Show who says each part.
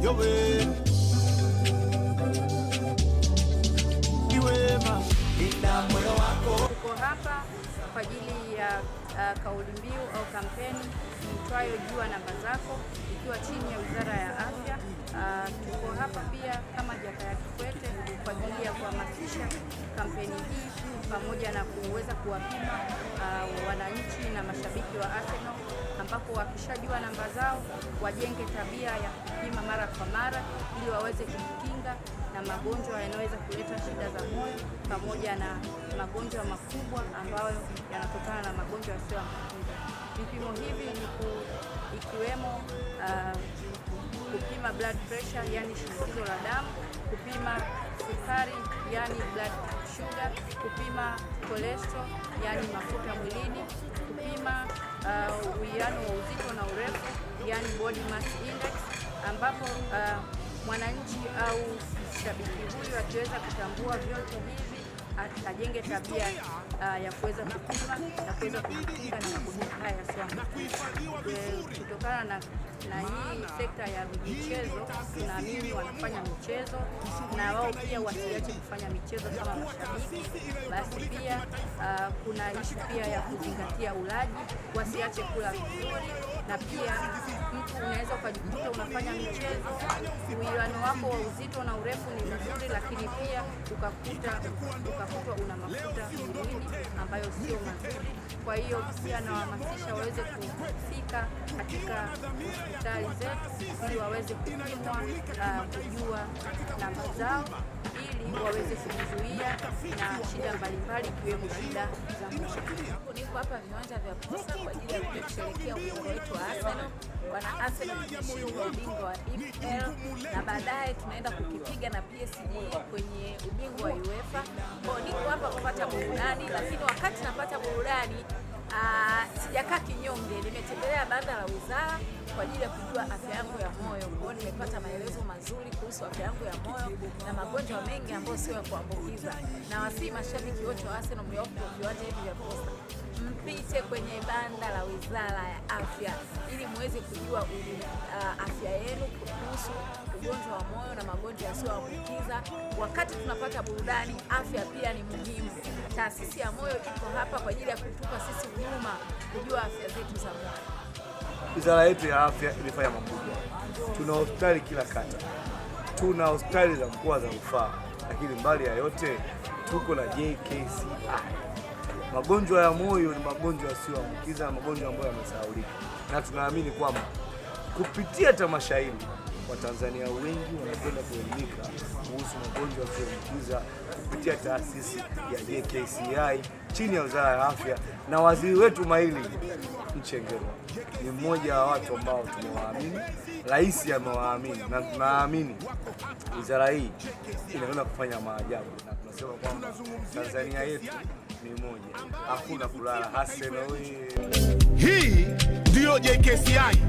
Speaker 1: Tuko hapa kwa ajili ya kauli mbiu au kampeni itwayo Jua Namba Zako, ikiwa chini ya Wizara ya Afya. Tuko hapa pia kama Jakaya Kikwete kwa ajili ya kuhamasisha kampeni hii pamoja na kuweza kuwapima wananchi na mashabiki wa Arsenal, ambapo wakishajua namba zao wajenge tabia ya kupima mara kwa mara ili waweze kujikinga na magonjwa yanayoweza kuleta shida za moyo pamoja na magonjwa makubwa ambayo yanatokana na magonjwa yasiyoambukiza. Vipimo hivi ni ikiwemo kupima blood pressure, yani shinikizo la damu, kupima sukari, yani blood sugar, kupima cholesterol, yani mafuta mwilini, kupima uwiano wa uzito na urefu, yani body mass index, ambapo mwananchi au shabiki huyu akiweza kutambua vyote hivi ajenge tabia ya kuweza kupima na kuweza kujikinga na magonjwa haya yasiyoambukiza. Kutokana na hii sekta ya michezo, tunaamini wanafanya michezo na wao pia wasiache kufanya michezo kama mashabiki. Basi pia kuna ishu pia ya kuzingatia ulaji, wasiache kula vizuri, na pia mtu unaweza ukajikuta unafanya michezo, uwiano wako wa uzito na urefu ni mzuri, lakini pia ukakutwa una mafuta mwilini ambayo sio mazuri. Kwa hiyo pia nawahamasisha waweze kufika katika hospitali zetu ili waweze kupimwa, kujua namba zao ili waweze kujizuia na shida mbalimbali ikiwemo shida za moyo.
Speaker 2: Niko hapa viwanja vya Posta kwa ajili ya kusherehekea ubingwa wetu wa Arsenal. Wana Arsenal tumeshinda ubingwa wa EPL na baadaye tunaenda kukipiga na PSG kwenye ubingwa wa UEFA. Niko hapa kupata burudani, lakini wakati napata burudani sijakaa kinyonge. Nimetembelea banda la wizara kwa ajili ya kujua afya yangu ya moyo. Kwa hiyo nimepata maelezo mazuri kuhusu afya yangu ya moyo na magonjwa mengi ambayo sio ya kuambukiza. Na wasii mashabiki wote wa Arsenal mliopo viwanja hivi vya Posta, mpite kwenye banda la wizara ya afya ili muweze kujua afya yenu kuhusu ugonjwa wa moyo na magonjwa yasiyoambukiza. Wakati tunapata burudani, afya pia ni muhimu. Taasisi ya Moyo iko hapa kwa ajili ya kutupa sisi huduma kujua afya zetu za moyo.
Speaker 3: Wizara yetu ya afya ilifanya makubwa. Tuna hospitali kila kata, tuna hospitali za mkoa za rufaa, lakini mbali ya yote tuko na JKCI. Magonjwa ya moyo ni magonjwa yasiyoambukiza, magonjwa ambayo yamesahaulika, na tunaamini kwamba kupitia tamasha hili Watanzania wengi wanakwenda kuelimika kuhusu magonjwa yasiyoambukiza kupitia taasisi ya JKCI chini ya Wizara ya Afya, na waziri wetu mahiri Mchengerwa ni mmoja wa watu ambao tumewaamini, rais amewaamini, na tunaamini wizara hii inaenda kufanya maajabu, na tunasema kwamba Tanzania yetu ni moja, hakuna kulala. Arsenal hii ndio JKCI.